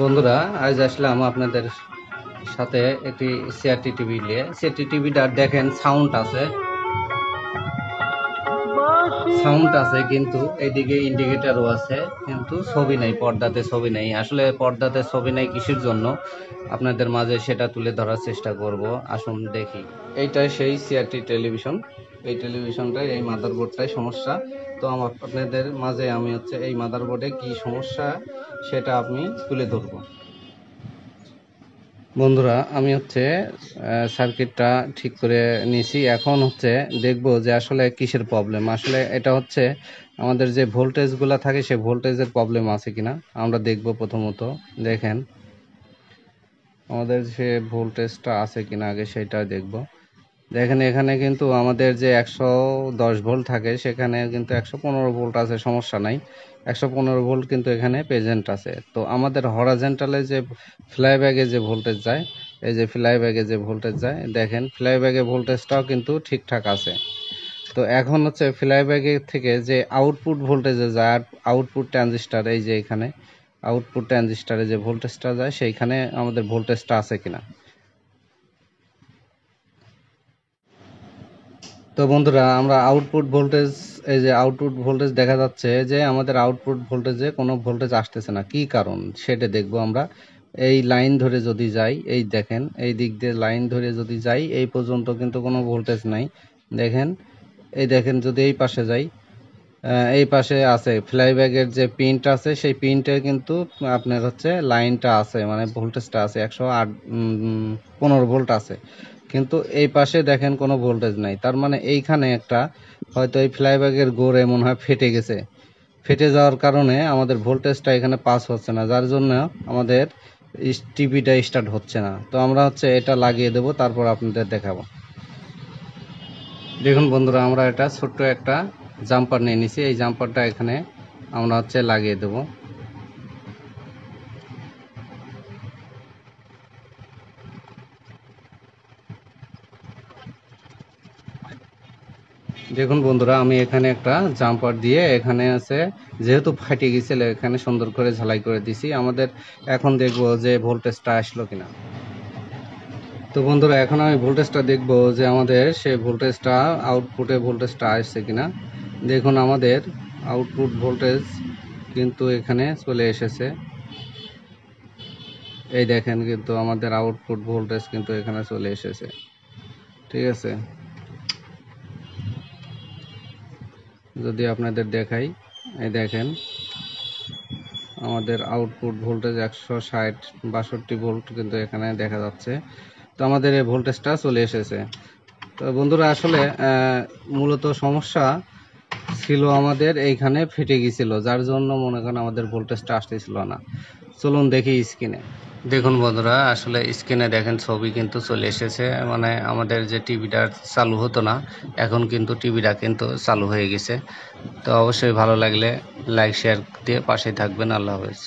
বন্ধুরা, আজ আসলাম আপনাদের সাথে একটি সিআরটি টিভি নিয়ে। সিআরটি টিভিটা দেখেন, সাউন্ড আছে কিন্তু এইদিকে ইন্ডিকেটরও আছে, কিন্তু ছবি নাই, পর্দাতে ছবি নাই। আসলে পর্দাতে ছবি নাই কিসের জন্য আপনাদের মাঝে সেটা তুলে ধরার চেষ্টা করব। আসুন দেখি। এইটাই সেই সিআরটি টেলিভিশন। এই টেলিভিশনটাই, এই মাদারবোর্ডটাই সমস্যা। তো আপনাদের মাঝে আমি এই মাদারবোর্ডে কি সমস্যা সেটা আমি তুলে ধরবো। বন্ধুরা, আমি সার্কিটটা ঠিক করে নিয়েছি। এখন দেখবো যে আসলে কিসের প্রবলেম। আসলে এটা আমাদের যে ভোল্টেজগুলো থাকে, সে ভোল্টেজের প্রবলেম আছে কিনা আমরা দেখব। প্রথমত দেখেন আমাদের যে ভোল্টেজটা আছে কিনা, আগে সেটা দেখব। দেখেন এখানে কিন্তু আমাদের যে 110 ভোল্ট থাকে, সেখানে কিন্তু 115 ভোল্ট আছে, সমস্যা নাই। 115 ভোল্ট কিন্তু এখানে প্রেজেন্ট আছে। তো আমাদের হরাইজন্টালে যে ফ্লাইব্যাগে যে ভোল্টেজ যায়, এই যে ফ্লাইব্যাগে যে ভোল্টেজ যায়, দেখেন ফ্লাইব্যাগে ভোল্টেজটাও কিন্তু ঠিকঠাক আছে। তো এখন ফ্লাইব্যাগের থেকে যে আউটপুট ভোল্টেজে যায়, আউটপুট ট্রানজিস্টার, এই যে এখানে আউটপুট ট্রানজিস্টারে যে ভোল্টেজটা যায়, সেইখানে আমাদের ভোল্টেজটা আছে কিনা। তো বন্ধুরা, আমরা আউটপুট ভোল্টেজ, এই যে আউটপুট ভোল্টেজ দেখা যাচ্ছে যে আমাদের আউটপুট ভোল্টেজে কোনো ভোল্টেজ আসতেছে না। কি কারণ সেটা দেখবো আমরা। এই লাইন ধরে যদি যাই, এই দেখেন এই দিক দিয়ে লাইন ধরে যদি যাই, এই পর্যন্ত কিন্তু কোনো ভোল্টেজ নাই। দেখেন, এই দেখেন যদি এই পাশে যাই, এই পাশে আছে ফ্লাইব্যাগের যে পিনটা আছে, সেই পিনটা কিন্তু আপনার লাইনটা আছে, মানে ভোল্টেজটা আছে 115 ভোল্ট আছে। কিন্তু এই পাশে দেখেন কোনো ভোল্টেজ নাই। তার মানে এইখানে হয়তো এই ফ্লাইব্যাগের গোড়ে মনে হয় ফেটে গেছে। ফেটে যাওয়ার কারণে আমাদের ভোল্টেজটা এখানে পাস হচ্ছে না, যার জন্য আমাদের টিভিটা স্টার্ট হচ্ছে না। তো আমরা এটা লাগিয়ে দেব, তারপর আপনাদের দেখাবো। দেখুন বন্ধুরা, আমরা এটা ছোট্ট একটা জাম্পার নিয়ে নিছি। এই জাম্পারটা এখানে আমরা লাগিয়ে দেব। দেখুন বন্ধুরা, আমি এখানে একটা জাম্পার দিয়ে, এখানে যেহেতু ফাটে গেছিল, এখানে সুন্দর করে ঝালাই করে দিছি। আমাদের এখন দেখবো যে ভোল্টেজটা আসলো কিনা। তো বন্ধুরা, এখন আমি ভোল্টেজটা দেখবো যে আমাদের সেই ভোল্টেজটা, আউটপুটে ভোল্টেজটা আসছে কিনা। দেখুন আমাদের আউটপুট ভোল্টেজ কিন্তু এখানে চলে এসেছে। এই দেখেন, কিন্তু আমাদের আউটপুট ভোল্টেজ কিন্তু এখানে চলে এসেছে। ঠিক আছে, যদি আপনাদের দেখাই, এই দেখেন আমাদের আউটপুট ভোল্টেজ 160-62 ভোল্ট কিন্তু এখানে দেখা যাচ্ছে। তো আমাদের এই ভোল্টেজটা চলে এসেছে। তো বন্ধুরা, আসলে মূলত সমস্যা ছিল আমাদের এইখানে ফেটে গিয়েছিল, যার জন্য মনে করেন আমাদের ভোল্টেজটা আসতেছিল না। চলুন দেখি স্ক্রিনে। দেখুন বন্ধুরা, আসলে স্ক্রিনে দেখেন ছবি কিন্তু চলে এসেছে। মানে আমাদের যে টিভিটা চালু হতো না, এখন কিন্তু টিভিটা কিন্তু চালু হয়ে গেছে। তো অবশ্যই ভালো লাগলে লাইক শেয়ার দিয়ে পাশে থাকবেন। আল্লাহ হাফেজ।